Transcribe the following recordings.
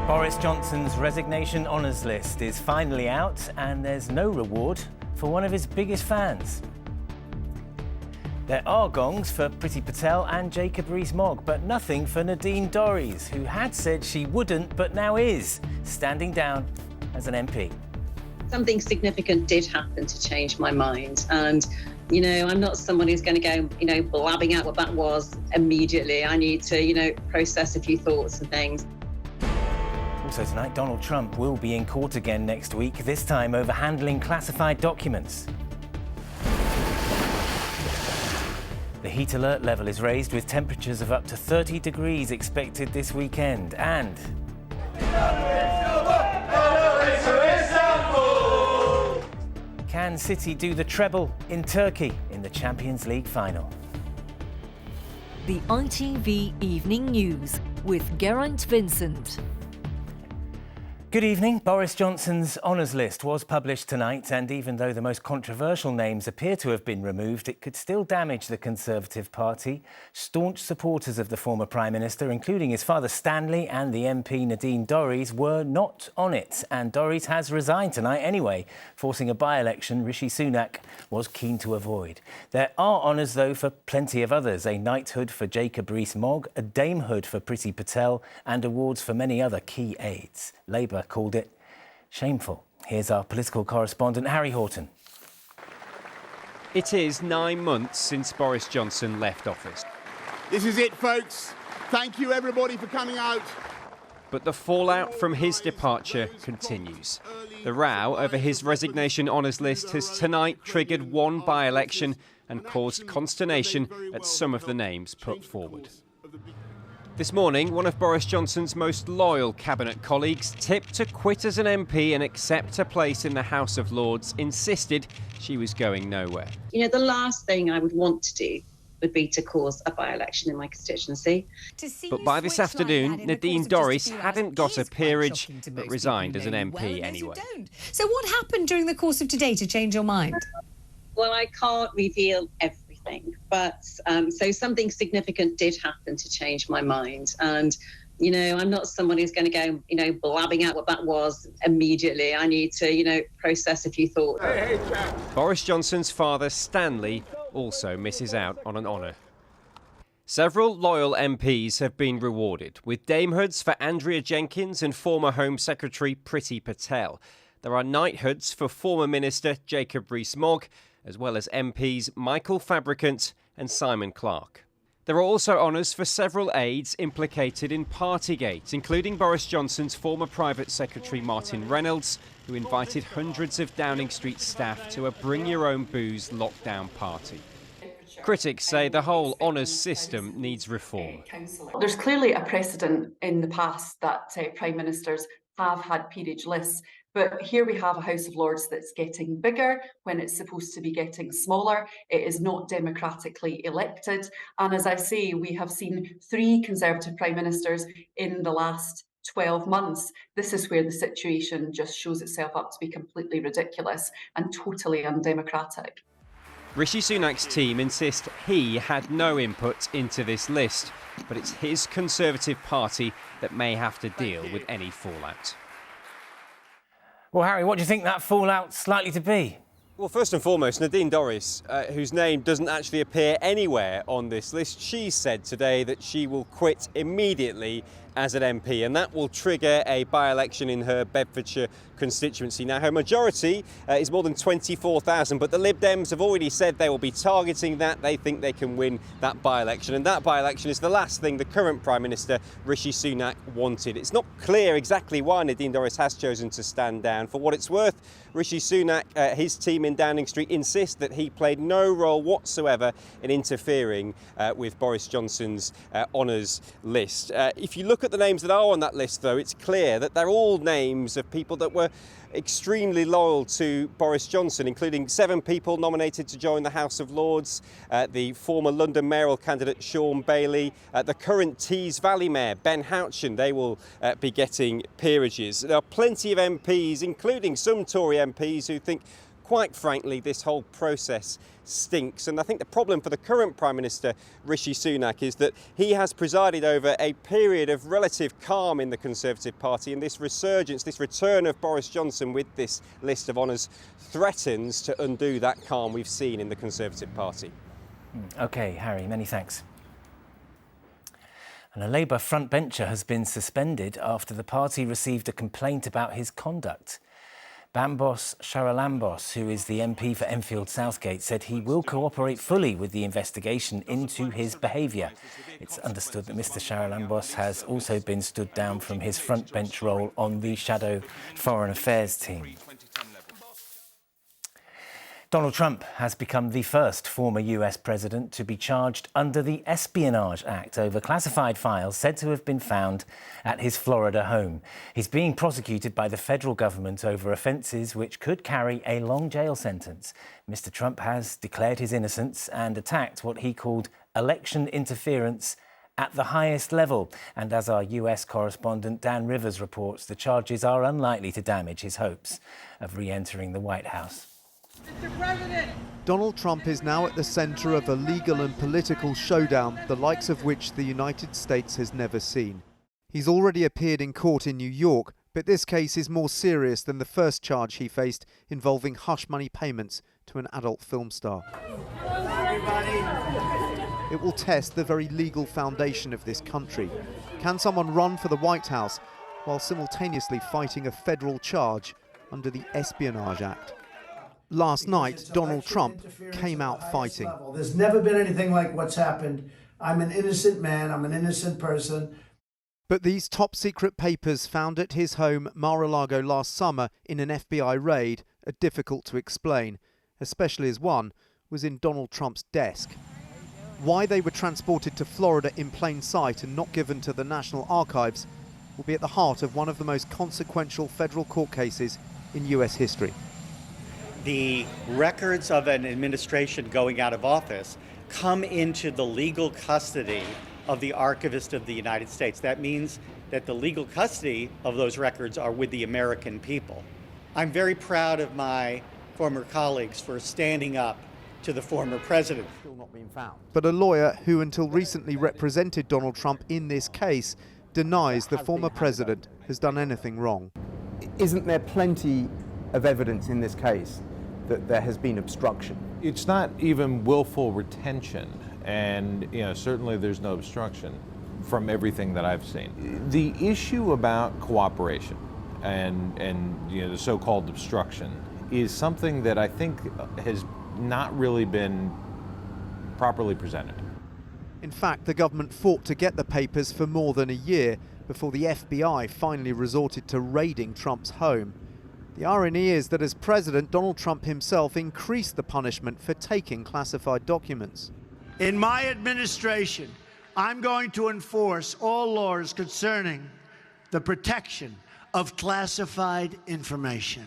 Boris Johnson's resignation honours list is finally out, and there's no reward for one of his biggest fans. There are gongs for Priti Patel and Jacob Rees-Mogg, but nothing for Nadine Dorries, who had said she wouldn't but now is standing down as an MP. Something significant did happen to change my mind, and I'm not someone who's going to go, blabbing out what that was immediately. I need to, process a few thoughts and things. Also tonight, Donald Trump will be in court again next week, this time over handling classified documents. The heat alert level is raised with temperatures of up to 30 degrees expected this weekend. And can City do the treble in Turkey in the Champions League final? The ITV Evening News with Geraint Vincent. Good evening. Boris Johnson's honours list was published tonight, and even though the most controversial names appear to have been removed, it could still damage the Conservative Party. Staunch supporters of the former Prime Minister, including his father Stanley and the MP Nadine Dorries, were not on it. And Dorries has resigned tonight anyway, forcing a by-election Rishi Sunak was keen to avoid. There are honours, though, for plenty of others. A knighthood for Jacob Rees-Mogg, a damehood for Priti Patel, and awards for many other key aides. Labour called it shameful. Here's our political correspondent, Harry Horton. It is 9 months since Boris Johnson left office. This is it, folks. Thank you, everybody, for coming out. But the fallout from his departure continues. The row over his resignation honours list has tonight triggered one by-election and caused consternation at some of the names put forward. This morning, one of Boris Johnson's most loyal cabinet colleagues, tipped to quit as an MP and accept a place in the House of Lords, insisted she was going nowhere. The last thing I would want to do would be to cause a by-election in my constituency. But by this afternoon, Nadine Dorries hadn't got a peerage, but resigned as an MP anyway. So what happened during the course of today to change your mind? Well, I can't reveal everything, but so something significant did happen to change my mind. And, I'm not someone who's going to go, blabbing out what that was immediately. I need to, process a few thoughts. Boris Johnson's father, Stanley, also misses out on an honour. Several loyal MPs have been rewarded, with damehoods for Andrea Jenkins and former Home Secretary Priti Patel. There are knighthoods for former Minister Jacob Rees-Mogg, as well as MPs Michael Fabricant and Simon Clarke. There are also honours for several aides implicated in Partygate, including Boris Johnson's former private secretary Martin Reynolds, who invited hundreds of Downing Street staff to a bring-your-own-booze lockdown party. Critics say the whole honours system needs reform. There's clearly a precedent in the past that Prime Ministers have had peerage lists, but here we have a House of Lords that's getting bigger when it's supposed to be getting smaller. It is not democratically elected. And as I say, we have seen 3 Conservative Prime Ministers in the last 12 months. This is where the situation just shows itself up to be completely ridiculous and totally undemocratic. Rishi Sunak's team insist he had no input into this list, but it's his Conservative Party that may have to deal with any fallout. Well, Harry, what do you think that fallout's likely to be? Well, first and foremost, Nadine Dorries, whose name doesn't actually appear anywhere on this list, she said today that she will quit immediately as an MP, and that will trigger a by-election in her Bedfordshire constituency. Now, her majority is more than 24,000, but the Lib Dems have already said they will be targeting that. They think they can win that by-election, and that by-election is the last thing the current Prime Minister, Rishi Sunak, wanted. It's not clear exactly why Nadine Dorries has chosen to stand down. For what it's worth, Rishi Sunak, his team in Downing Street, insist that he played no role whatsoever in interfering with Boris Johnson's honours list. If you look at the names that are on that list, though, it's clear that they're all names of people that were extremely loyal to Boris Johnson, including 7 people nominated to join the House of Lords, the former London mayoral candidate Sean Bailey, the current Tees Valley Mayor Ben Houchen. They will be getting peerages. There are plenty of MPs, including some Tory MPs, who think quite frankly, this whole process stinks. And I think the problem for the current Prime Minister, Rishi Sunak, is that he has presided over a period of relative calm in the Conservative Party, and this resurgence, this return of Boris Johnson with this list of honours threatens to undo that calm we've seen in the Conservative Party. OK, Harry, many thanks. And a Labour frontbencher has been suspended after the party received a complaint about his conduct. Bambos Charalambos, who is the MP for Enfield Southgate, said he will cooperate fully with the investigation into his behaviour. It's understood that Mr Charalambos has also been stood down from his frontbench role on the shadow Foreign Affairs team. Donald Trump has become the first former US president to be charged under the Espionage Act over classified files said to have been found at his Florida home. He's being prosecuted by the federal government over offences which could carry a long jail sentence. Mr Trump has declared his innocence and attacked what he called election interference at the highest level. And as our US correspondent Dan Rivers reports, the charges are unlikely to damage his hopes of re-entering the White House. Mr. President! Donald Trump is now at the centre of a legal and political showdown, the likes of which the United States has never seen. He's already appeared in court in New York, but this case is more serious than the first charge he faced involving hush money payments to an adult film star. It will test the very legal foundation of this country. Can someone run for the White House while simultaneously fighting a federal charge under the Espionage Act? Last night, Donald Trump came out fighting. There's never been anything like what's happened. I'm an innocent man. I'm an innocent person. But these top-secret papers found at his home Mar-a-Lago last summer in an FBI raid are difficult to explain, especially as one was in Donald Trump's desk. Why they were transported to Florida in plain sight and not given to the National Archives will be at the heart of one of the most consequential federal court cases in US history. The records of an administration going out of office come into the legal custody of the Archivist of the United States. That means that the legal custody of those records are with the American people. I'm very proud of my former colleagues for standing up to the former president. But a lawyer who until recently represented Donald Trump in this case denies the former president has done anything wrong. Isn't there plenty of evidence in this case that there has been obstruction? It's not even willful retention, and certainly there's no obstruction from everything that I've seen. The issue about cooperation and the so-called obstruction is something that I think has not really been properly presented. In fact, the government fought to get the papers for more than a year before the FBI finally resorted to raiding Trump's home. The irony is that as president, Donald Trump himself increased the punishment for taking classified documents. In my administration, I'm going to enforce all laws concerning the protection of classified information.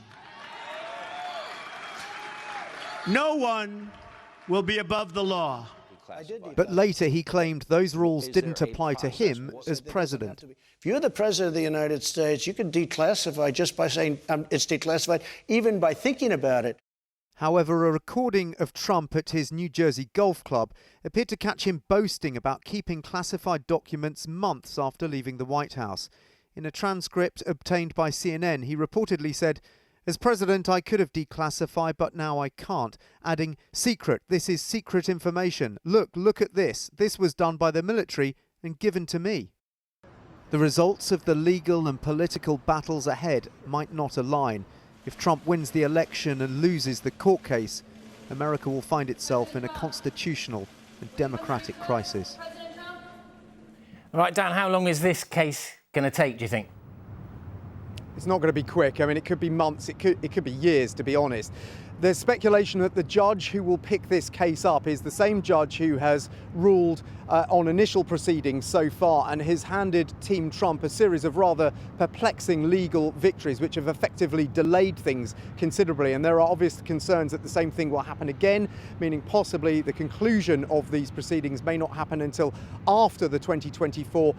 No one will be above the law. But later he claimed those rules didn't apply to him as president. If you're the president of the United States, you can declassify just by saying it's declassified, even by thinking about it. However, a recording of Trump at his New Jersey golf club appeared to catch him boasting about keeping classified documents months after leaving the White House. In a transcript obtained by CNN, he reportedly said, "As president, I could have declassified, but now I can't," adding, "Secret, this is secret information. Look at this. This was done by the military and given to me." The results of the legal and political battles ahead might not align. If Trump wins the election and loses the court case, America will find itself in a constitutional and democratic crisis. All right, Dan, how long is this case going to take, do you think? It's not going to be quick. I mean, it could be months, it could be years, to be honest. There's speculation that the judge who will pick this case up is the same judge who has ruled on initial proceedings so far and has handed Team Trump a series of rather perplexing legal victories which have effectively delayed things considerably. And there are obvious concerns that the same thing will happen again, meaning possibly the conclusion of these proceedings may not happen until after the 2024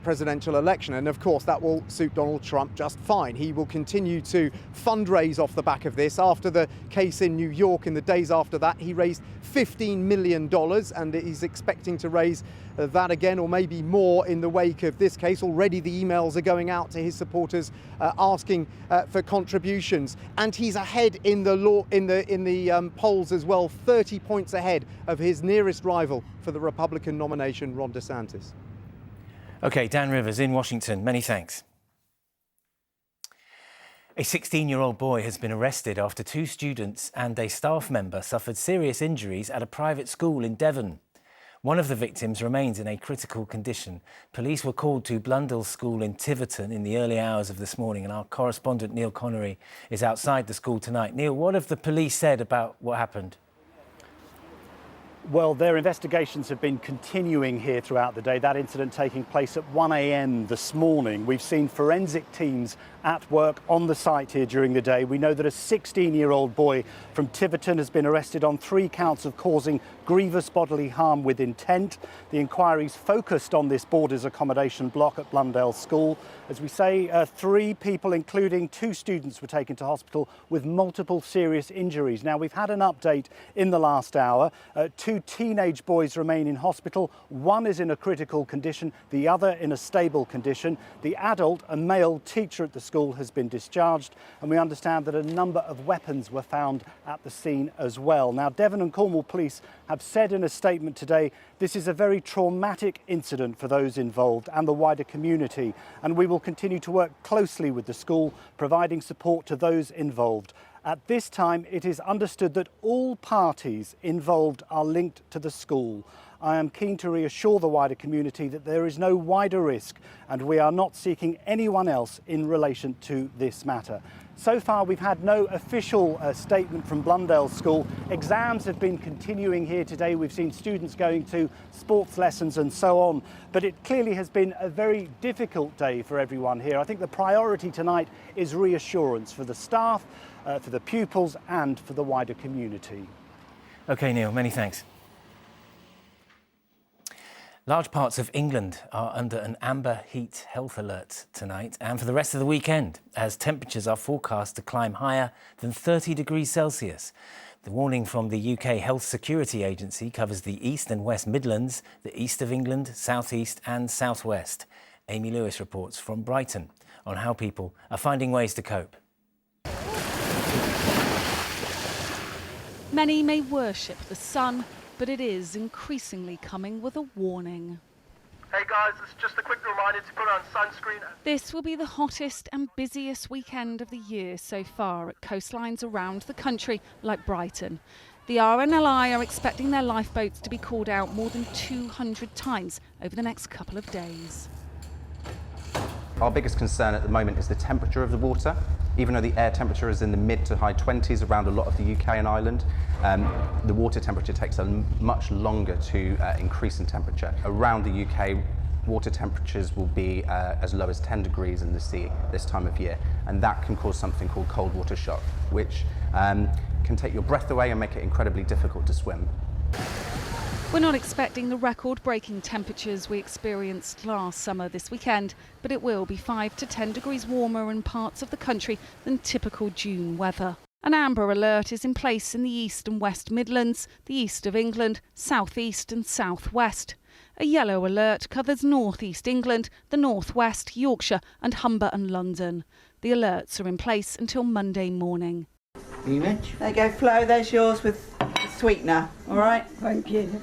presidential election. And of course, that will suit Donald Trump just fine. He will continue to fundraise off the back of this after the case in New York in the days after that. He raised $15 million and he's expecting to raise that again or maybe more in the wake of this case. Already the emails are going out to his supporters asking for contributions, and he's ahead in the polls as well, 30 points ahead of his nearest rival for the Republican nomination, Ron DeSantis. OK, Dan Rivers in Washington, many thanks. A 16-year-old boy has been arrested after 2 students and a staff member suffered serious injuries at a private school in Devon. One of the victims remains in a critical condition. Police were called to Blundell School in Tiverton in the early hours of this morning, and our correspondent Neil Connery is outside the school tonight. Neil, what have the police said about what happened? Well, their investigations have been continuing here throughout the day, that incident taking place at 1 a.m. this morning. We've seen forensic teams at work on the site here during the day. We know that a 16-year-old boy from Tiverton has been arrested on 3 counts of causing grievous bodily harm with intent. The inquiry's focused on this boarders accommodation block at Blundell School. As we say, 3 people, including 2 students, were taken to hospital with multiple serious injuries. Now, we've had an update in the last hour. 2 teenage boys remain in hospital. 1 is in a critical condition, the other in a stable condition. The adult, a male teacher at the school, has been discharged, and we understand that a number of weapons were found at the scene as well. Now, Devon and Cornwall Police have said in a statement today, this is a very traumatic incident for those involved and the wider community, and we will continue to work closely with the school, providing support to those involved. At this time, it is understood that all parties involved are linked to the school. I am keen to reassure the wider community that there is no wider risk, and we are not seeking anyone else in relation to this matter. So far, we've had no official statement from Blundell School. Exams have been continuing here today. We've seen students going to sports lessons and so on, but it clearly has been a very difficult day for everyone here. I think the priority tonight is reassurance for the staff, for the pupils and for the wider community. OK, Neil, many thanks. Large parts of England are under an amber heat health alert tonight and for the rest of the weekend, as temperatures are forecast to climb higher than 30 degrees Celsius. The warning from the UK Health Security Agency covers the East and West Midlands, the East of England, South East and South West. Amy Lewis reports from Brighton on how people are finding ways to cope. Many may worship the sun, but it is increasingly coming with a warning. Hey guys, it's just a quick reminder to put on sunscreen. This will be the hottest and busiest weekend of the year so far at coastlines around the country, like Brighton. The RNLI are expecting their lifeboats to be called out more than 200 times over the next couple of days. Our biggest concern at the moment is the temperature of the water. Even though the air temperature is in the mid to high 20s around a lot of the UK and Ireland, the water temperature takes much longer to increase in temperature. Around the UK, water temperatures will be as low as 10 degrees in the sea this time of year, and that can cause something called cold water shock, which can take your breath away and make it incredibly difficult to swim. We're not expecting the record-breaking temperatures we experienced last summer this weekend, but it will be 5 to 10 degrees warmer in parts of the country than typical June weather. An amber alert is in place in the East and West Midlands, the East of England, South East and South West. A yellow alert covers North East England, the North West, Yorkshire and Humber and London. The alerts are in place until Monday morning. There you go, Flo, there's yours with the sweetener, all right? Thank you.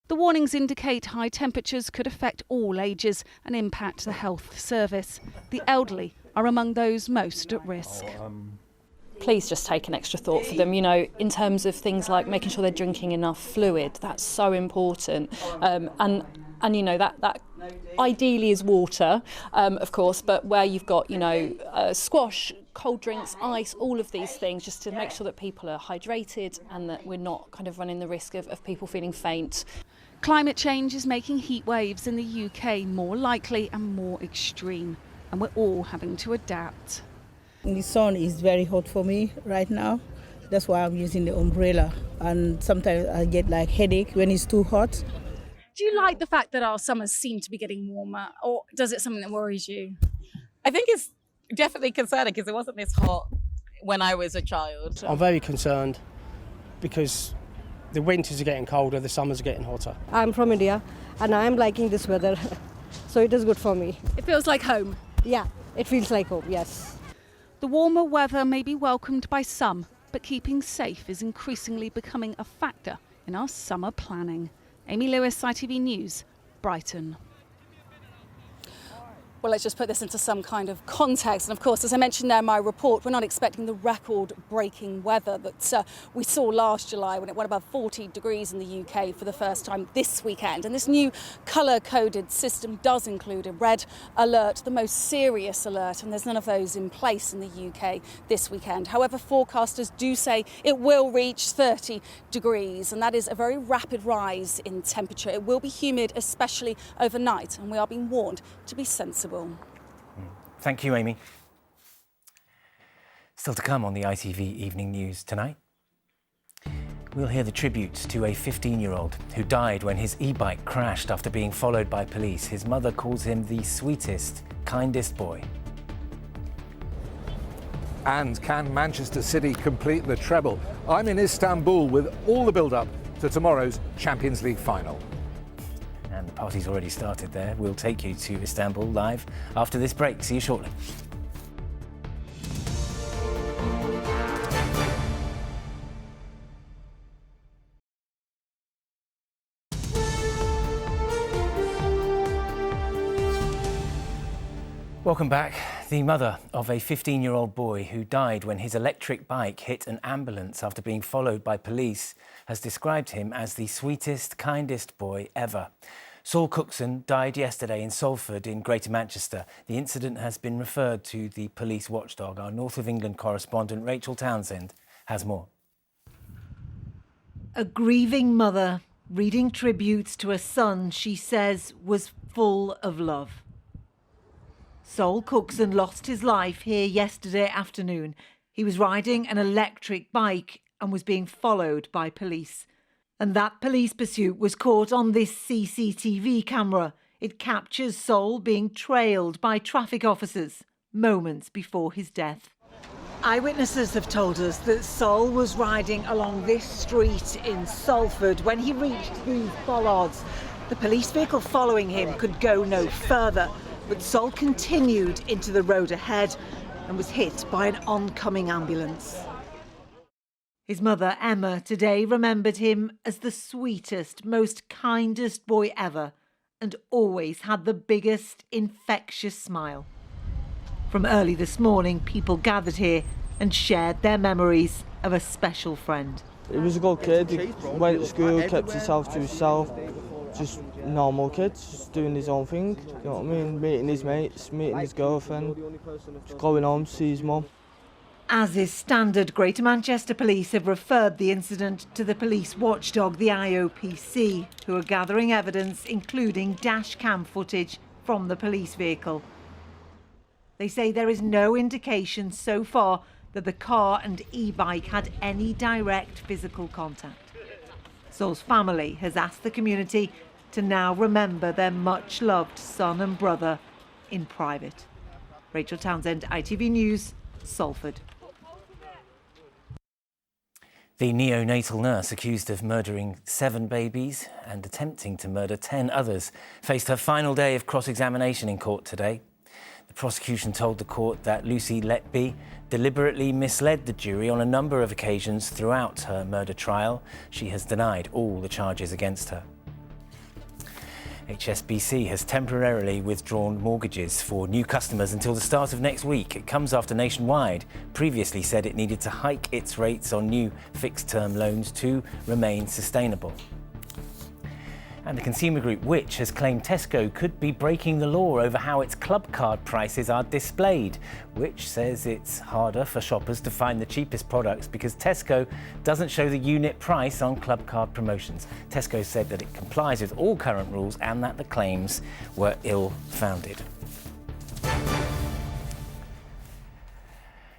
The warnings indicate high temperatures could affect all ages and impact the health service. The elderly are among those most at risk. Please just take an extra thought for them, you know, in terms of things like making sure they're drinking enough fluid. That's so important. And you know, that ideally is water, of course, but where you've got, you know, squash, cold drinks, ice, all of these things, just to make sure that people are hydrated and that we're not kind of running the risk of people feeling faint. Climate change is making heat waves in the UK more likely and more extreme, and we're all having to adapt. The sun is very hot for me right now. That's why I'm using the umbrella, and sometimes I get like headache when it's too hot. Do you like the fact that our summers seem to be getting warmer, or does it something that worries you? I think it's definitely concerning because it wasn't this hot when I was a child. I'm very concerned because the winters are getting colder, the summers are getting hotter. I'm from India and I'm liking this weather, so it is good for me. It feels like home. Yeah, it feels like home, yes. The warmer weather may be welcomed by some, but keeping safe is increasingly becoming a factor in our summer planning. Amy Lewis, ITV News, Brighton. Well, let's just put this into some kind of context. And of course, as I mentioned there in my report, we're not expecting the record-breaking weather that we saw last July when it went above 40 degrees in the UK for the first time this weekend. And this new colour-coded system does include a red alert, the most serious alert, and there's none of those in place in the UK this weekend. However, forecasters do say it will reach 30 degrees, and that is a very rapid rise in temperature. It will be humid, especially overnight, and we are being warned to be sensible. Thank you, Amy. Still to come on the ITV Evening News tonight. We'll hear the tributes to a 15-year-old who died when his e-bike crashed after being followed by police. His mother calls him the sweetest, kindest boy. And can Manchester City complete the treble? I'm in Istanbul with all the build-up to tomorrow's Champions League final. And the party's already started there. We'll take you to Istanbul live after this break. See you shortly. Welcome back. The mother of a 15-year-old boy who died when his electric bike hit an ambulance after being followed by police has described him as the sweetest, kindest boy ever. Saul Cookson died yesterday in Salford in Greater Manchester. The incident has been referred to the police watchdog. Our North of England correspondent Rachel Townsend has more. A grieving mother reading tributes to a son she says was full of love. Saul Cookson lost his life here yesterday afternoon. He was riding an electric bike and was being followed by police. And that police pursuit was caught on this CCTV camera. It captures Saul being trailed by traffic officers moments before his death. Eyewitnesses have told us that Saul was riding along this street in Salford when he reached these bollards. The police vehicle following him could go no further, but Saul continued into the road ahead and was hit by an oncoming ambulance. His mother, Emma, today remembered him as the sweetest, most kindest boy ever and always had the biggest infectious smile. From early this morning, people gathered here and shared their memories of a special friend. He was a good kid. He went to school, kept himself to himself. Just normal kid, just doing his own thing. You know what I mean? Meeting his mates, meeting his girlfriend, just going home to see his mum. As is standard, Greater Manchester Police have referred the incident to the police watchdog, the IOPC, who are gathering evidence, including dash cam footage from the police vehicle. They say there is no indication so far that the car and e-bike had any direct physical contact. Saul's family has asked the community to now remember their much-loved son and brother in private. Rachel Townsend, ITV News, Salford. The neonatal nurse accused of murdering 7 babies and attempting to murder 10 others faced her final day of cross-examination in court today. The prosecution told the court that Lucy Letby deliberately misled the jury on a number of occasions throughout her murder trial. She has denied all the charges against her. HSBC has temporarily withdrawn mortgages for new customers until the start of next week. It comes after Nationwide previously said it needed to hike its rates on new fixed-term loans to remain sustainable. And the consumer group Which has claimed Tesco could be breaking the law over how its club card prices are displayed. Which says it's harder for shoppers to find the cheapest products because Tesco doesn't show the unit price on club card promotions. Tesco said that it complies with all current rules and that the claims were ill-founded.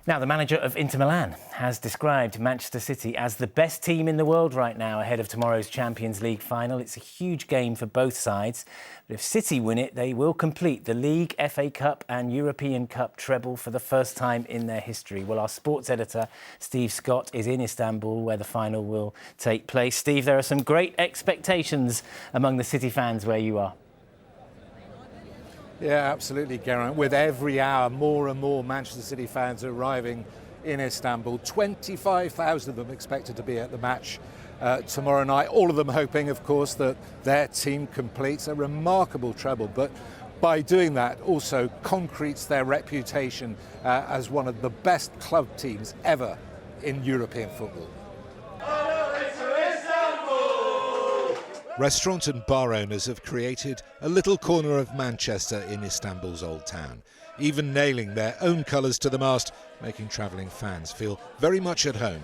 Now, the manager of Inter Milan has described Manchester City as the best team in the world right now ahead of tomorrow's Champions League final. It's a huge game for both sides. But if City win it, they will complete the League, FA Cup and European Cup treble for the first time in their history. Well, our sports editor, Steve Scott, is in Istanbul, where the final will take place. Steve, there are some great expectations among the City fans where you are. Yeah, absolutely, Geraint. With every hour, more and more Manchester City fans are arriving in Istanbul. 25,000 of them expected to be at the match tomorrow night. All of them hoping, of course, that their team completes a remarkable treble. But by doing that, also concretes their reputation as one of the best club teams ever in European football. Restaurant and bar owners have created a little corner of Manchester in Istanbul's Old Town, even nailing their own colours to the mast, making travelling fans feel very much at home.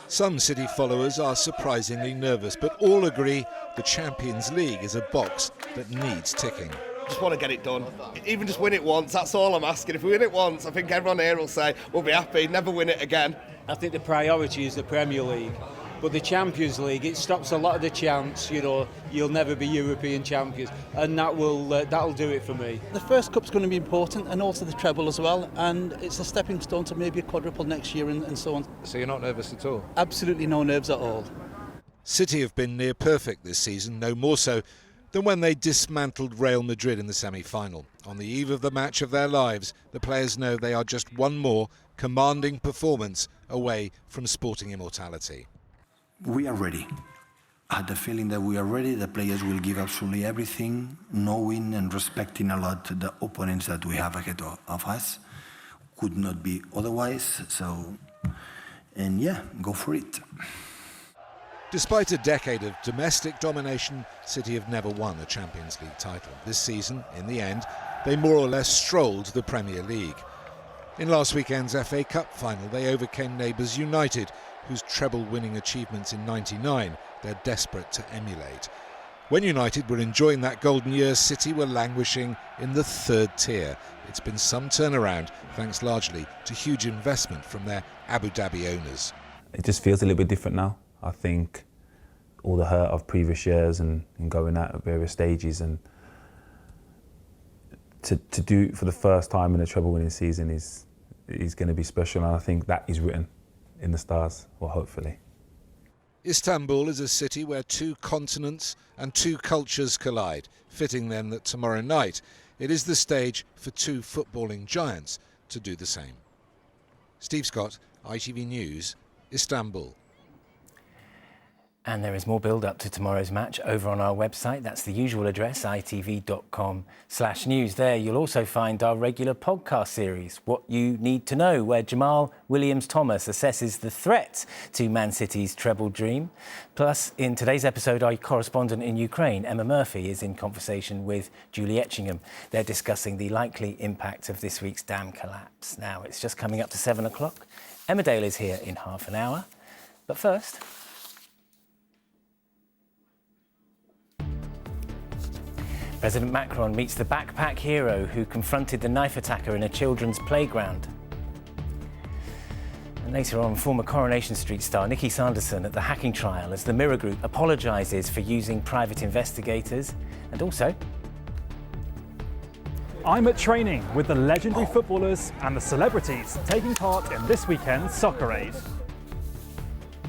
Some City followers are surprisingly nervous, but all agree the Champions League is a box that needs ticking. Just want to get it done. Even just win it once, that's all I'm asking. If we win it once, I think everyone here will say we'll be happy, never win it again. I think the priority is the Premier League, but the Champions League, it stops a lot of the chance, you'll never be European champions, and that'll do it for me. The first cup's going to be important, and also the treble as well, and it's a stepping stone to maybe a quadruple next year and so on. So you're not nervous at all? Absolutely no nerves at all. City have been near perfect this season, no more so than when they dismantled Real Madrid in the semi-final. On the eve of the match of their lives, the players know they are just one more commanding performance away from sporting immortality. We are ready. I had the feeling that we are ready. The players will give absolutely everything, knowing and respecting a lot the opponents that we have ahead of us. Could not be otherwise, and yeah, go for it. Despite a decade of domestic domination, City have never won a Champions League title. This season, in the end, they more or less strolled the Premier League. In last weekend's FA Cup final, they overcame neighbours United, whose treble-winning achievements in '99 they're desperate to emulate. When United were enjoying that golden year, City were languishing in the third tier. It's been some turnaround, thanks largely to huge investment from their Abu Dhabi owners. It just feels a little bit different now. I think all the hurt of previous years and going out at various stages, and to do it for the first time in a treble-winning season is going to be special, and I think that is written in the stars, or hopefully. Istanbul is a city where two continents and two cultures collide, fitting then that tomorrow night it is the stage for two footballing giants to do the same. Steve Scott, ITV News, Istanbul. And there is more build-up to tomorrow's match over on our website. That's the usual address, itv.com/news. There you'll also find our regular podcast series, What You Need to Know, where Jamal Williams-Thomas assesses the threat to Man City's treble dream. Plus, in today's episode, our correspondent in Ukraine, Emma Murphy, is in conversation with Julie Etchingham. They're discussing the likely impact of this week's dam collapse. Now, it's just coming up to 7 o'clock. Emma Dale is here in half an hour. But first... President Macron meets the backpack hero who confronted the knife attacker in a children's playground. And later on, former Coronation Street star Nicky Sanderson at the hacking trial as the Mirror Group apologises for using private investigators. And also... I'm at training with the legendary footballers and the celebrities taking part in this weekend's Soccer Aid.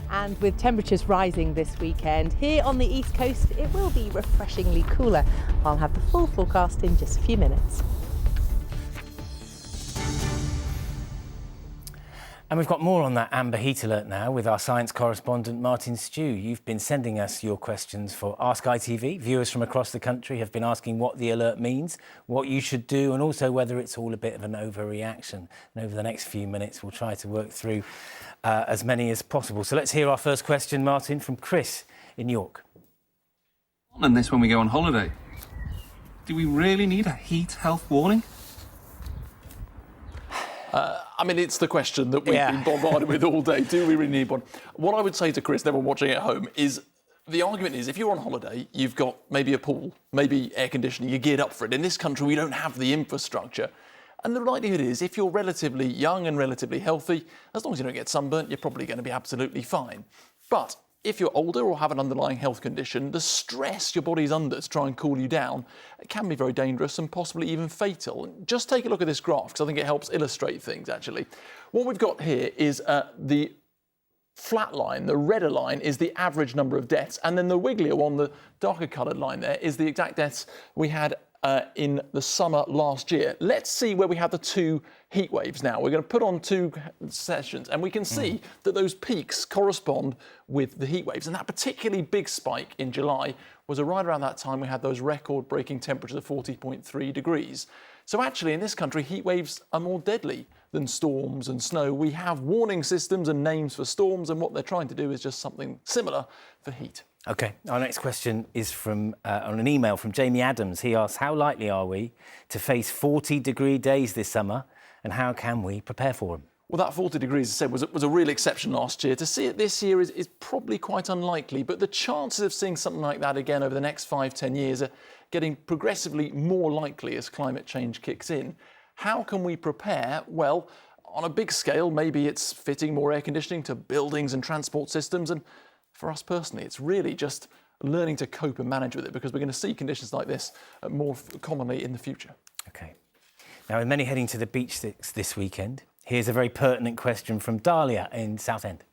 And with temperatures rising this weekend, here on the East Coast, it will be refreshingly cooler. I'll have the full forecast in just a few minutes. And we've got more on that amber heat alert now with our science correspondent Martin Stew. You've been sending us your questions for Ask ITV. Viewers from across the country have been asking what the alert means, what you should do, and also whether it's all a bit of an overreaction. And over the next few minutes, we'll try to work through as many as possible. So let's hear our first question, Martin, from Chris in York. And this when we go on holiday. Do we really need a heat health warning? I mean, it's the question that we've been bombarded with all day. Do we really need one? What I would say to Chris and everyone watching at home is the argument is, if you're on holiday, you've got maybe a pool, maybe air conditioning, you're geared up for it. In this country, we don't have the infrastructure. And the likelihood is, if you're relatively young and relatively healthy, as long as you don't get sunburnt, you're probably going to be absolutely fine. But if you're older or have an underlying health condition, the stress your body's under to try and cool you down can be very dangerous and possibly even fatal. Just take a look at this graph, because I think it helps illustrate things, actually. What we've got here is the flat line, the redder line, is the average number of deaths, and then the wigglier one, the darker coloured line there, is the exact deaths we had in the summer last year. Let's see where we have the two heat waves now. We're going to put on two sessions, and we can see that those peaks correspond with the heat waves. And that particularly big spike in July was right around that time we had those record-breaking temperatures of 40.3 degrees. So actually, in this country, heat waves are more deadly than storms and snow. We have warning systems and names for storms, and what they're trying to do is just something similar for heat. OK, our next question is from on an email from Jamie Adams. He asks, how likely are we to face 40-degree days this summer, and how can we prepare for them? Well, that 40 degrees, as I said, was a real exception last year. To see it this year is probably quite unlikely, but the chances of seeing something like that again over the next 5-10 years are getting progressively more likely as climate change kicks in. How can we prepare? Well, on a big scale, maybe it's fitting more air conditioning to buildings and transport systems, and for us personally, it's really just learning to cope and manage with it, because we're going to see conditions like this more commonly in the future. OK. Now, with many heading to the beach this weekend, here's a very pertinent question from Dahlia in Southend.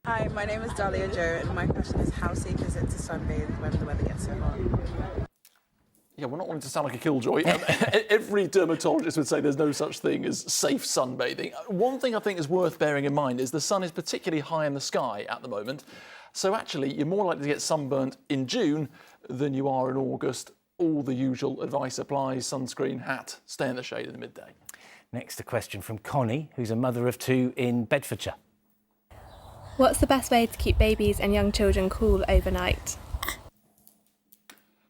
Hi, my name is Dahlia Joe, and my question is, how safe is it to sunbathe when the weather gets so hot? Yeah, we're not wanting to sound like a killjoy. Every dermatologist would say there's no such thing as safe sunbathing. One thing I think is worth bearing in mind is the sun is particularly high in the sky at the moment. So actually, you're more likely to get sunburnt in June than you are in August. All the usual advice applies: sunscreen, hat, stay in the shade in the midday. Next, a question from Connie, who's a mother of two in Bedfordshire. What's the best way to keep babies and young children cool overnight?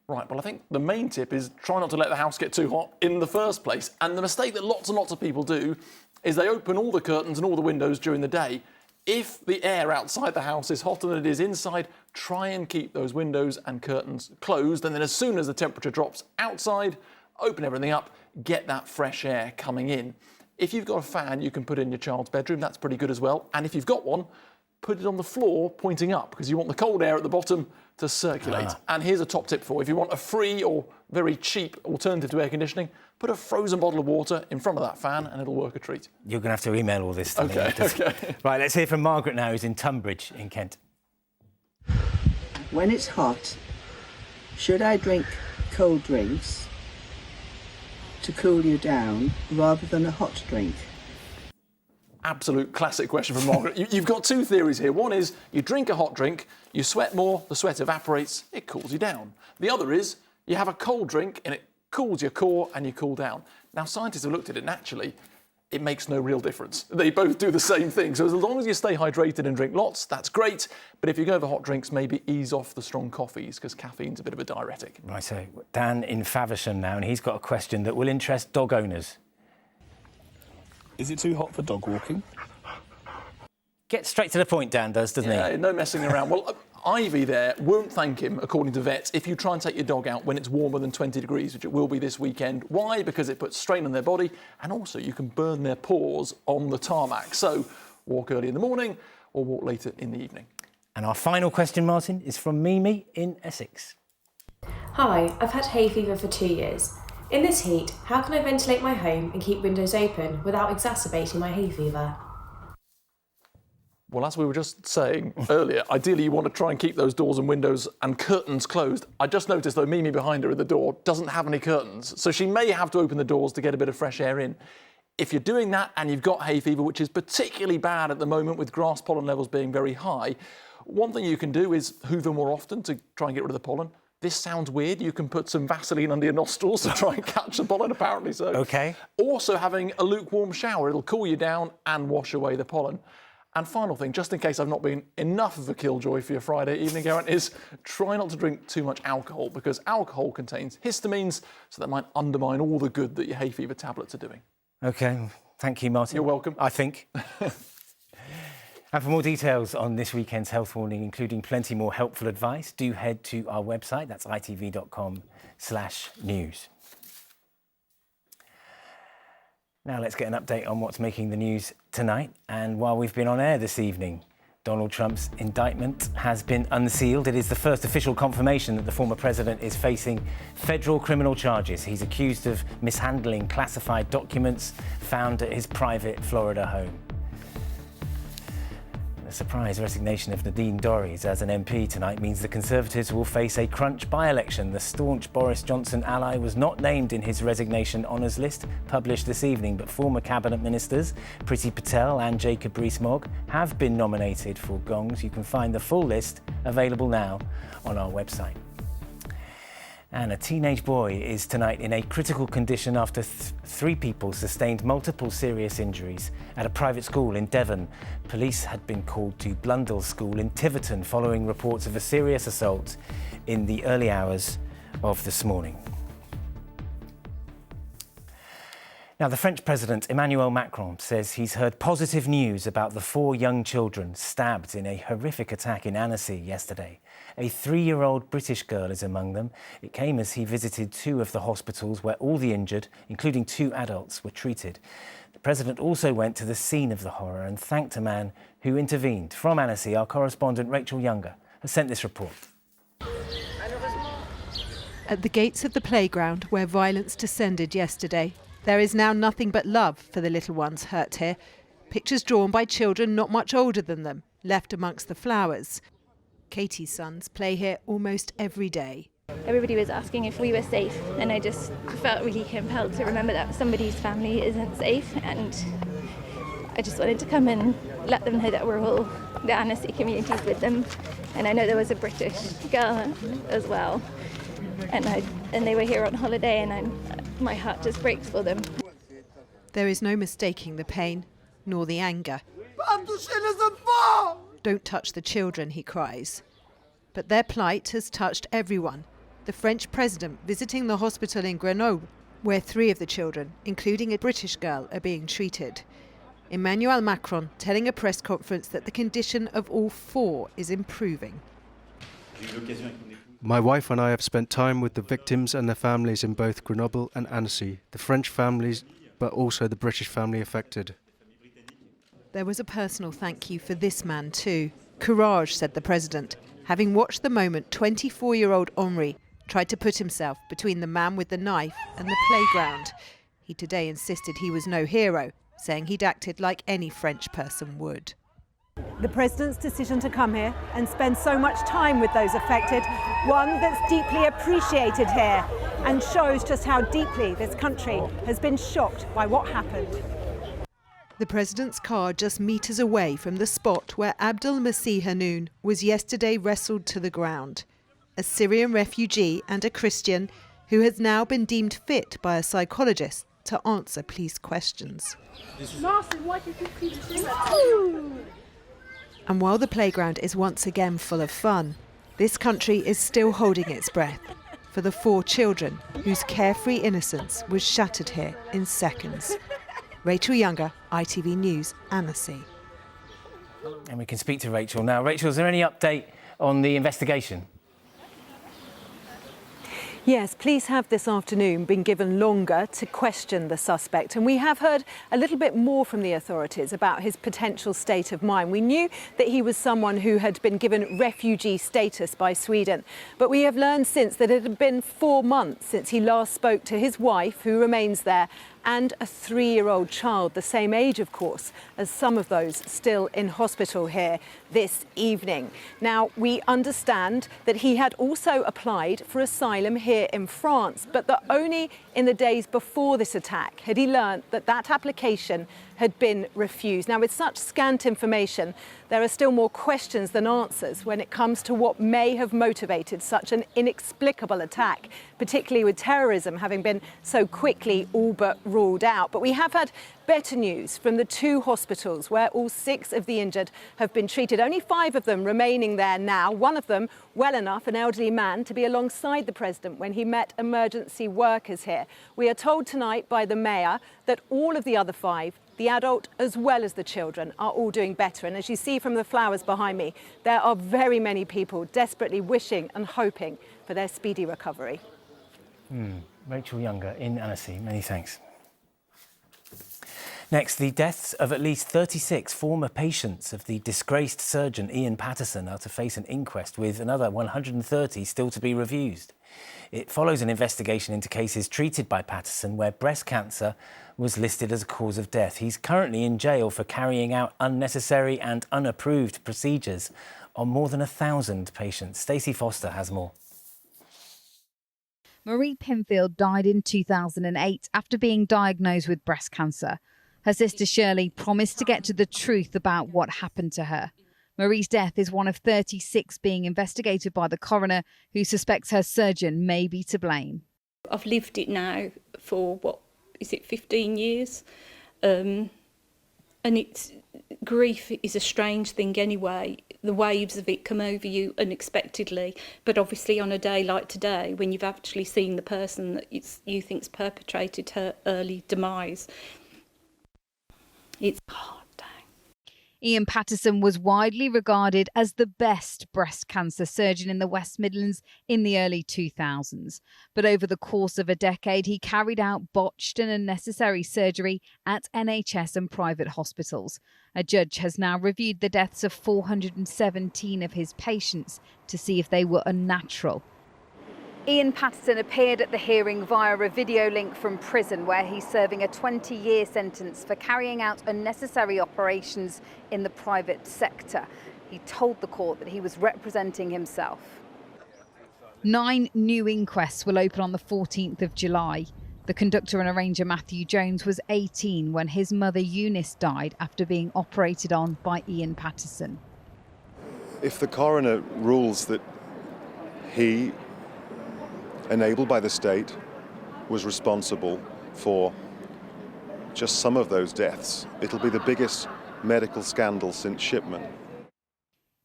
Right, well, I think the main tip is try not to let the house get too hot in the first place. And the mistake that lots and lots of people do is they open all the curtains and all the windows during the day. If the air outside the house is hotter than it is inside, try and keep those windows and curtains closed. And then as soon as the temperature drops outside, open everything up, get that fresh air coming in. If you've got a fan you can put in your child's bedroom, that's pretty good as well. And if you've got one, put it on the floor pointing up, because you want the cold air at the bottom to circulate. And here's a top tip for you. If you want a free or very cheap alternative to air conditioning, put a frozen bottle of water in front of that fan and it'll work a treat. You're going to have to email all this to me. OK. Right, let's hear from Margaret now, who's in Tunbridge in Kent. When it's hot, should I drink cold drinks to cool you down rather than a hot drink? Absolute classic question from Margaret. You've got two theories here. One is you drink a hot drink, you sweat more, the sweat evaporates, it cools you down. The other is you have a cold drink and it cools your core and you cool down. Now, scientists have looked at it, and actually, it makes no real difference. They both do the same thing. So as long as you stay hydrated and drink lots, that's great. But if you go for hot drinks, maybe ease off the strong coffees, because caffeine's a bit of a diuretic. Right, so Dan in Faversham now, and he's got a question that will interest dog owners. Is it too hot for dog walking? Get straight to the point, Dan does, doesn't he? Yeah, no messing around. Well, Ivy there won't thank him, according to vets, if you try and take your dog out when it's warmer than 20 degrees, which it will be this weekend. Why? Because it puts strain on their body, and also you can burn their paws on the tarmac. So walk early in the morning or walk later in the evening. And our final question, Martin, is from Mimi in Essex. Hi, I've had hay fever for 2 years. In this heat, how can I ventilate my home and keep windows open without exacerbating my hay fever? Well, as we were just saying earlier, ideally you want to try and keep those doors and windows and curtains closed. I just noticed, though, Mimi behind her at the door doesn't have any curtains, so she may have to open the doors to get a bit of fresh air in. If you're doing that and you've got hay fever, which is particularly bad at the moment with grass pollen levels being very high, one thing you can do is hoover more often to try and get rid of the pollen. This sounds weird. You can put some Vaseline under your nostrils to try and catch the pollen, apparently so. OK. Also having a lukewarm shower. It'll cool you down and wash away the pollen. And final thing, just in case I've not been enough of a killjoy for your Friday evening, Geraint, is try not to drink too much alcohol, because alcohol contains histamines, so that might undermine all the good that your hay fever tablets are doing. OK. Thank you, Martin. You're welcome. I think. And for more details on this weekend's health warning, including plenty more helpful advice, do head to our website. That's itv.com/news. Now let's get an update on what's making the news tonight. And while we've been on air this evening, Donald Trump's indictment has been unsealed. It is the first official confirmation that the former president is facing federal criminal charges. He's accused of mishandling classified documents found at his private Florida home. The surprise resignation of Nadine Dorries as an MP tonight means the Conservatives will face a crunch by-election. The staunch Boris Johnson ally was not named in his resignation honours list published this evening, but former cabinet ministers Priti Patel and Jacob Rees-Mogg have been nominated for gongs. You can find the full list available now on our website. And a teenage boy is tonight in a critical condition after three people sustained multiple serious injuries at a private school in Devon. Police had been called to Blundell School in Tiverton following reports of a serious assault in the early hours of this morning. Now, the French President Emmanuel Macron says he's heard positive news about the 4 young children stabbed in a horrific attack in Annecy yesterday. A 3-year-old British girl is among them. It came as he visited 2 of the hospitals where all the injured, including 2 adults, were treated. The President also went to the scene of the horror and thanked a man who intervened. From Annecy, our correspondent Rachel Younger has sent this report. At the gates of the playground where violence descended yesterday, there is now nothing but love for the little ones hurt here. Pictures drawn by children not much older than them, left amongst the flowers. Katie's sons play here almost every day. Everybody was asking if we were safe, and I just felt really compelled to remember that somebody's family isn't safe, and I just wanted to come and let them know that we're all, the Annecy community's with them. And I know there was a British girl as well, and they were here on holiday, and my heart just breaks for them. There is no mistaking the pain, nor the anger. Don't touch the children, he cries. But their plight has touched everyone. The French president visiting the hospital in Grenoble, where 3 of the children, including a British girl, are being treated. Emmanuel Macron telling a press conference that the condition of all 4 is improving. My wife and I have spent time with the victims and their families in both Grenoble and Annecy, the French families, but also the British family affected. There was a personal thank you for this man too. Courage, said the president, having watched the moment 24-year-old Henri tried to put himself between the man with the knife and the playground. He today insisted he was no hero, saying he'd acted like any French person would. The president's decision to come here and spend so much time with those affected, one that's deeply appreciated here and shows just how deeply this country has been shocked by what happened. The president's car just meters away from the spot where Abdel Masih Hanoun was yesterday wrestled to the ground. A Syrian refugee and a Christian who has now been deemed fit by a psychologist to answer police questions. And while the playground is once again full of fun, this country is still holding its breath for the 4 children whose carefree innocence was shattered here in seconds. Rachel Younger, ITV News, Annecy. And we can speak to Rachel now. Rachel, is there any update on the investigation? Yes, police have this afternoon been given longer to question the suspect, and we have heard a little bit more from the authorities about his potential state of mind. We knew that he was someone who had been given refugee status by Sweden, but we have learned since that it had been 4 months since he last spoke to his wife, who remains there, and a 3-year-old child, the same age, of course, as some of those still in hospital here this evening. Now, we understand that he had also applied for asylum here in France, but that only in the days before this attack had he learnt that that application had been refused. Now, with such scant information, there are still more questions than answers when it comes to what may have motivated such an inexplicable attack, particularly with terrorism having been so quickly all but ruled out. But we have had better news from the 2 hospitals where all 6 of the injured have been treated. Only 5 of them remaining there now. One of them well enough, an elderly man, to be alongside the president when he met emergency workers here. We are told tonight by the mayor that all of the other 5, the adult as well as the children, are all doing better. And as you see from the flowers behind me, there are very many people desperately wishing and hoping for their speedy recovery. Rachel Younger in Annecy, many thanks. Next, the deaths of at least 36 former patients of the disgraced surgeon Ian Patterson are to face an inquest, with another 130 still to be reviewed. It follows an investigation into cases treated by Patterson where breast cancer was listed as a cause of death. He's currently in jail for carrying out unnecessary and unapproved procedures on more than 1,000 patients. Stacey Foster has more. Marie Pinfield died in 2008 after being diagnosed with breast cancer. Her sister Shirley promised to get to the truth about what happened to her. Marie's death is one of 36 being investigated by the coroner, who suspects her surgeon may be to blame. I've lived it now for, 15 years? And grief is a strange thing anyway. The waves of it come over you unexpectedly, but obviously on a day like today, when you've actually seen the person that you think's perpetrated her early demise, it's hard. Ian Patterson was widely regarded as the best breast cancer surgeon in the West Midlands in the early 2000s. But over the course of a decade, he carried out botched and unnecessary surgery at NHS and private hospitals. A judge has now reviewed the deaths of 417 of his patients to see if they were unnatural. Ian Patterson appeared at the hearing via a video link from prison, where he's serving a 20-year sentence for carrying out unnecessary operations in the private sector. He told the court that he was representing himself. 9 new inquests will open on the 14th of July. The conductor and arranger Matthew Jones was 18 when his mother Eunice died after being operated on by Ian Patterson. If the coroner rules that he, enabled by the state, was responsible for just some of those deaths, it'll be the biggest medical scandal since Shipman.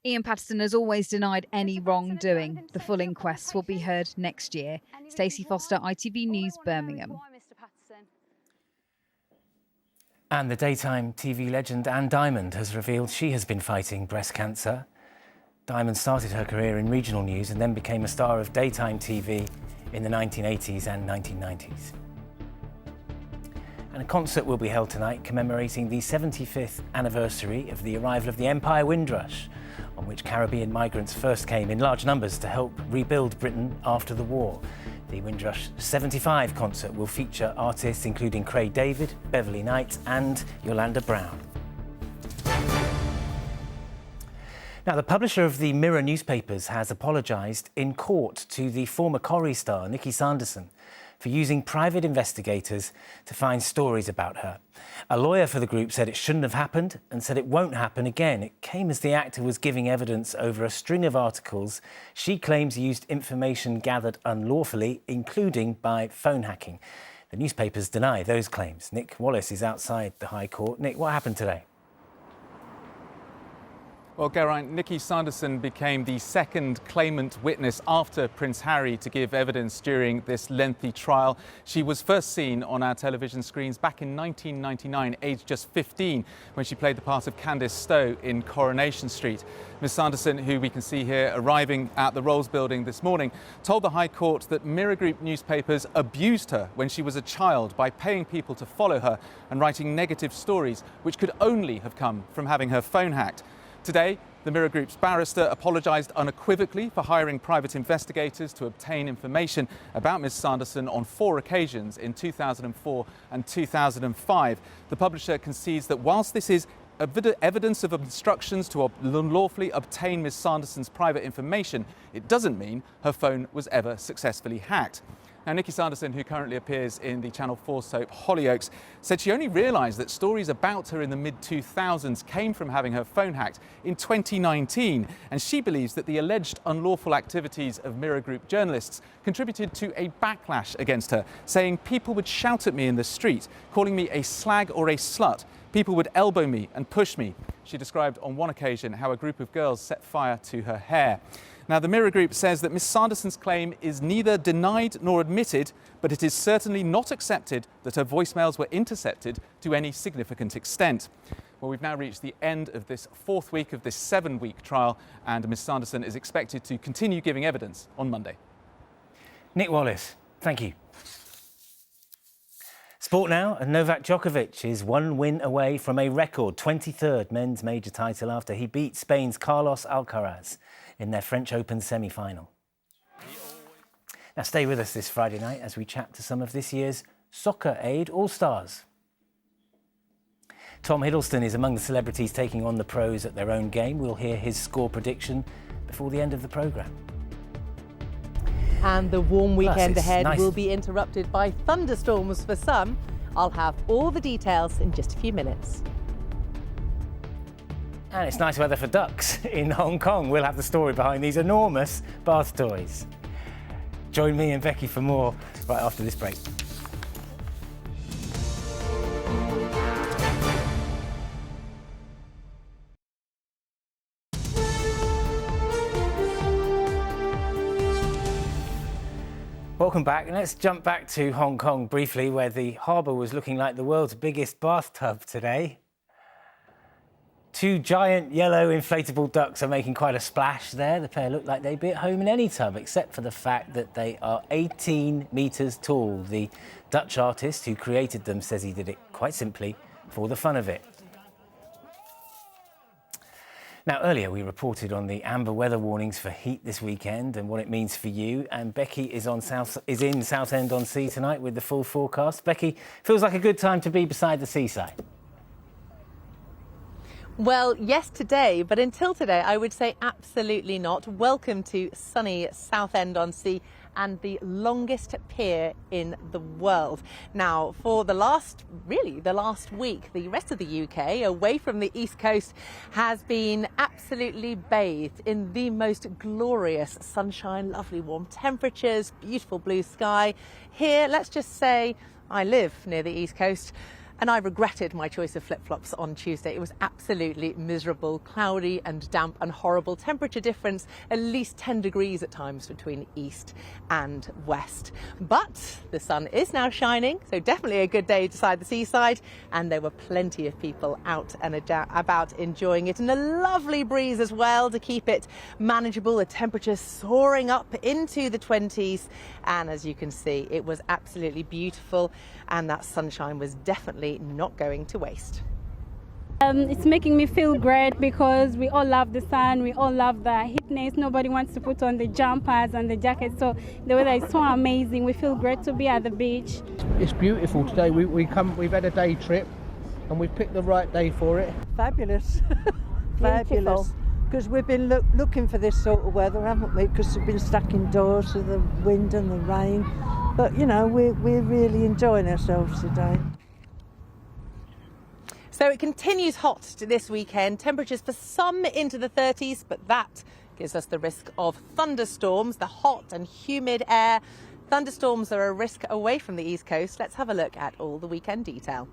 Ian Patterson has always denied any wrongdoing. The full inquests will be heard next year. Stacey Foster, ITV News, Birmingham. And the daytime TV legend Anne Diamond has revealed she has been fighting breast cancer. Diamond started her career in regional news and then became a star of daytime TV in the 1980s and 1990s. And a concert will be held tonight commemorating the 75th anniversary of the arrival of the Empire Windrush, on which Caribbean migrants first came in large numbers to help rebuild Britain after the war. The Windrush 75 concert will feature artists including Craig David, Beverly Knight and Yolanda Brown. Now, the publisher of the Mirror newspapers has apologised in court to the former Corrie star, Nikki Sanderson, for using private investigators to find stories about her. A lawyer for the group said it shouldn't have happened and said it won't happen again. It came as the actor was giving evidence over a string of articles she claims used information gathered unlawfully, including by phone hacking. The newspapers deny those claims. Nick Wallace is outside the High Court. Nick, what happened today? Well, Geraint, Nikki Sanderson became the second claimant witness after Prince Harry to give evidence during this lengthy trial. She was first seen on our television screens back in 1999, aged just 15, when she played the part of Candice Stowe in Coronation Street. Ms Sanderson, who we can see here arriving at the Rolls building this morning, told the High Court that Mirror Group newspapers abused her when she was a child by paying people to follow her and writing negative stories, which could only have come from having her phone hacked. Today, the Mirror Group's barrister apologised unequivocally for hiring private investigators to obtain information about Ms Sanderson on 4 occasions in 2004 and 2005. The publisher concedes that whilst this is evidence of instructions to unlawfully obtain Ms Sanderson's private information, it doesn't mean her phone was ever successfully hacked. Now, Nikki Sanderson, who currently appears in the Channel 4 soap Hollyoaks, said she only realised that stories about her in the mid-2000s came from having her phone hacked in 2019. And she believes that the alleged unlawful activities of Mirror Group journalists contributed to a backlash against her, saying people would shout at me in the street, calling me a slag or a slut. People would elbow me and push me. She described on one occasion how a group of girls set fire to her hair. Now, the Mirror Group says that Miss Sanderson's claim is neither denied nor admitted, but it is certainly not accepted that her voicemails were intercepted to any significant extent. Well, we've now reached the end of this 4th week of this 7-week trial, and Miss Sanderson is expected to continue giving evidence on Monday. Nick Wallace, thank you. Sport now, and Novak Djokovic is 1 win away from a record 23rd men's major title after he beat Spain's Carlos Alcaraz in their French Open semi-final. Now stay with us this Friday night as we chat to some of this year's Soccer Aid All-Stars. Tom Hiddleston is among the celebrities taking on the pros at their own game. We'll hear his score prediction before the end of the programme. And the warm weekend ahead nice. will be interrupted by thunderstorms for some. I'll have all the details in just a few minutes. And it's nice weather for ducks in Hong Kong. We'll have the story behind these enormous bath toys. Join me and Becky for more right after this break. Welcome back, and let's jump back to Hong Kong briefly, where the harbour was looking like the world's biggest bathtub today. 2 giant yellow inflatable ducks are making quite a splash there. The pair look like they'd be at home in any tub, except for the fact that they are 18 metres tall. The Dutch artist who created them says he did it quite simply for the fun of it. Now, earlier we reported on the amber weather warnings for heat this weekend and what it means for you. And Becky is in Southend-on-Sea tonight with the full forecast. Becky, feels like a good time to be beside the seaside. Well, yes, today, but until today, I would say absolutely not. Welcome to sunny Southend-on-Sea and the longest pier in the world. Now, for the last week, the rest of the UK, away from the East Coast, has been absolutely bathed in the most glorious sunshine, lovely warm temperatures, beautiful blue sky. Here, let's just say I live near the East Coast, and I regretted my choice of flip-flops on Tuesday. It was absolutely miserable, cloudy and damp and horrible. Temperature difference, at least 10 degrees at times between east and west. But the sun is now shining, so definitely a good day beside the seaside. And there were plenty of people out and about enjoying it. And a lovely breeze as well to keep it manageable. The temperature soaring up into the 20s. And as you can see, it was absolutely beautiful. And that sunshine was definitely not going to waste. It's making me feel great because we all love the sun, we all love the heatness. Nobody wants to put on the jumpers and the jackets, so the weather is so amazing. We feel great to be at the beach. It's beautiful today. We've had a day trip and we've picked the right day for it. Fabulous. Fabulous. Because we've been looking for this sort of weather, haven't we? Because we've been stuck indoors with the wind and the rain. But, you know, we're really enjoying ourselves today. So it continues hot this weekend. Temperatures for some into the 30s, but that gives us the risk of thunderstorms, the hot and humid air. Thunderstorms are a risk away from the East Coast. Let's have a look at all the weekend detail.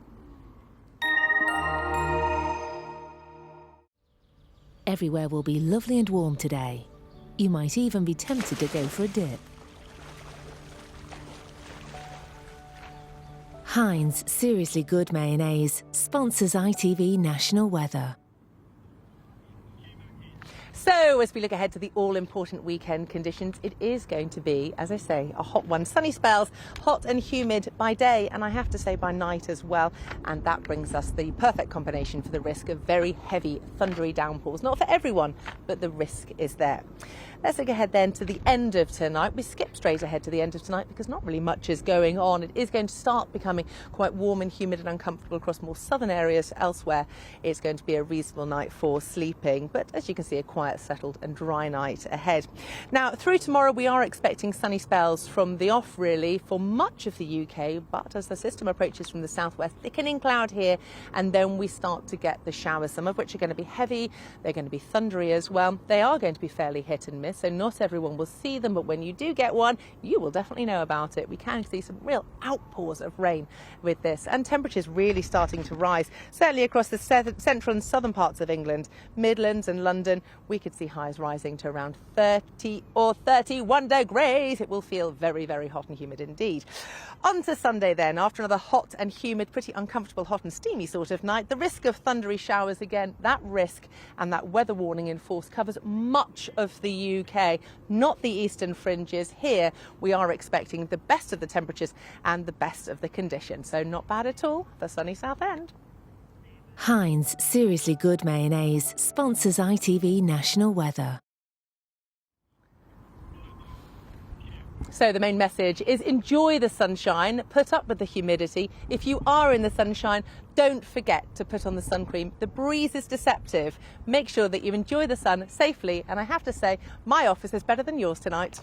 Everywhere will be lovely and warm today. You might even be tempted to go for a dip. Heinz Seriously Good Mayonnaise sponsors ITV National Weather. So, as we look ahead to the all-important weekend conditions, it is going to be, as I say, a hot one. Sunny spells, hot and humid by day, and I have to say by night as well. And that brings us the perfect combination for the risk of very heavy, thundery downpours. Not for everyone, but the risk is there. Let's look ahead then to the end of tonight. We skip straight ahead to the end of tonight because not really much is going on. It is going to start becoming quite warm and humid and uncomfortable across more southern areas. Elsewhere, it's going to be a reasonable night for sleeping, but as you can see, a quiet, settled and dry night ahead. Now, through tomorrow, we are expecting sunny spells from the off, really, for much of the UK, but as the system approaches from the southwest, thickening cloud here, and then we start to get the showers, some of which are going to be heavy. They're going to be thundery as well. They are going to be fairly hit and miss, so not everyone will see them, but when you do get one, you will definitely know about it. We can see some real outpours of rain with this, and temperatures really starting to rise, certainly across the central and southern parts of England, Midlands and London. We could see highs rising to around 30 or 31 degrees. It will feel very, very hot and humid indeed. On to Sunday then, after another hot and humid, pretty uncomfortable, hot and steamy sort of night, the risk of thundery showers again. That risk and that weather warning in force covers much of the UK, not the eastern fringes. Here we are expecting the best of the temperatures and the best of the conditions, so not bad at all for sunny Southend. Heinz Seriously Good Mayonnaise sponsors ITV National Weather. So the main message is enjoy the sunshine, put up with the humidity. If you are in the sunshine, don't forget to put on the sun cream. The breeze is deceptive. Make sure that you enjoy the sun safely. And I have to say, my office is better than yours tonight.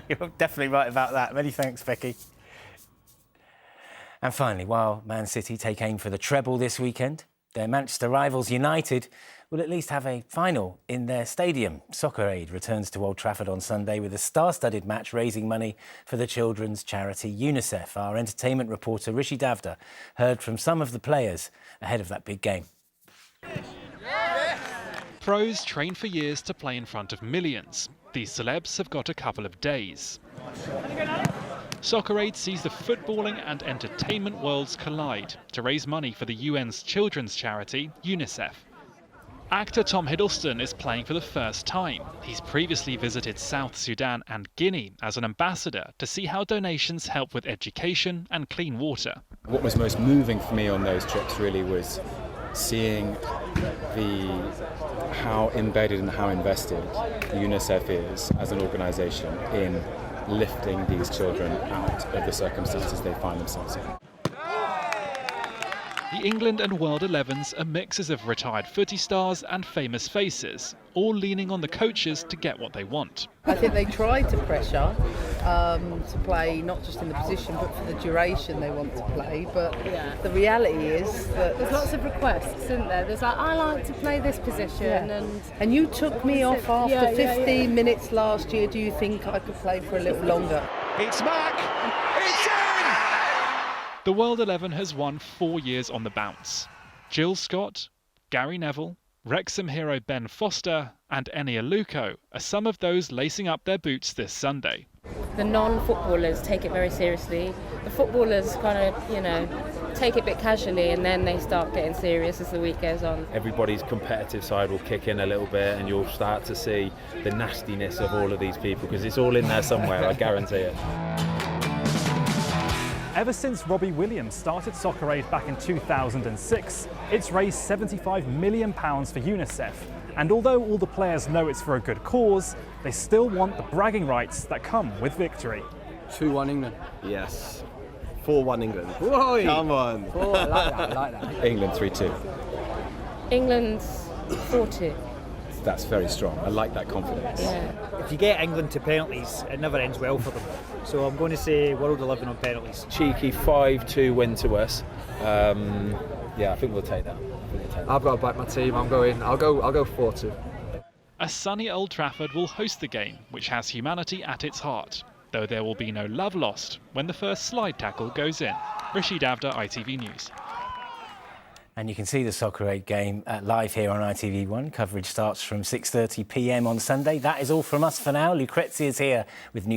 You're definitely right about that. Many thanks, Becky. And finally, while Man City take aim for the treble this weekend, their Manchester rivals United will at least have a final in their stadium. Soccer Aid returns to Old Trafford on Sunday with a star-studded match raising money for the children's charity UNICEF. Our entertainment reporter Rishi Davda heard from some of the players ahead of that big game. Pros train for years to play in front of millions. These celebs have got a couple of days. Soccer Aid sees the footballing and entertainment worlds collide to raise money for the UN's children's charity, UNICEF. Actor Tom Hiddleston is playing for the first time. He's previously visited South Sudan and Guinea as an ambassador to see how donations help with education and clean water. What was most moving for me on those trips really was seeing how embedded and how invested UNICEF is as an organisation in lifting these children out of the circumstances they find themselves in. The England and World 11s are mixes of retired footy stars and famous faces, all leaning on the coaches to get what they want. I think they try to pressure to play not just in the position but for the duration they want to play, but the reality is that there's lots of requests, isn't there? There's like, I like to play this position, and you took me off after 15 minutes last year. Do you think I could play for a little longer? It's back! It's in! The World 11 has won 4 years on the bounce. Jill Scott, Gary Neville, Wrexham hero Ben Foster and Eni Aluko are some of those lacing up their boots this Sunday. The non-footballers take it very seriously. The footballers kind of, take it a bit casually, and then they start getting serious as the week goes on. Everybody's competitive side will kick in a little bit, and you'll start to see the nastiness of all of these people, because it's all in there somewhere, I guarantee it. Ever since Robbie Williams started Soccer Aid back in 2006, it's raised £75 million for UNICEF. And although all the players know it's for a good cause, they still want the bragging rights that come with victory. 2-1 England. Yes. 4-1 England. Whoa! Come on. Oh, I like that. England 3-2. England's 4-2. That's very strong. I like that confidence. Yeah. If you get England to penalties, it never ends well for them. So I'm going to say World 11 on penalties. Cheeky 5-2 win to us. I think we'll take that. I've got to back my team. I'll go 4-2. A sunny Old Trafford will host the game, which has humanity at its heart, though there will be no love lost when the first slide tackle goes in. Rishi Davda, ITV News. And you can see the Soccer Aid game live here on ITV1. Coverage starts from 6:30 p.m. on Sunday. That is all from us for now. Lucrezia's here with news.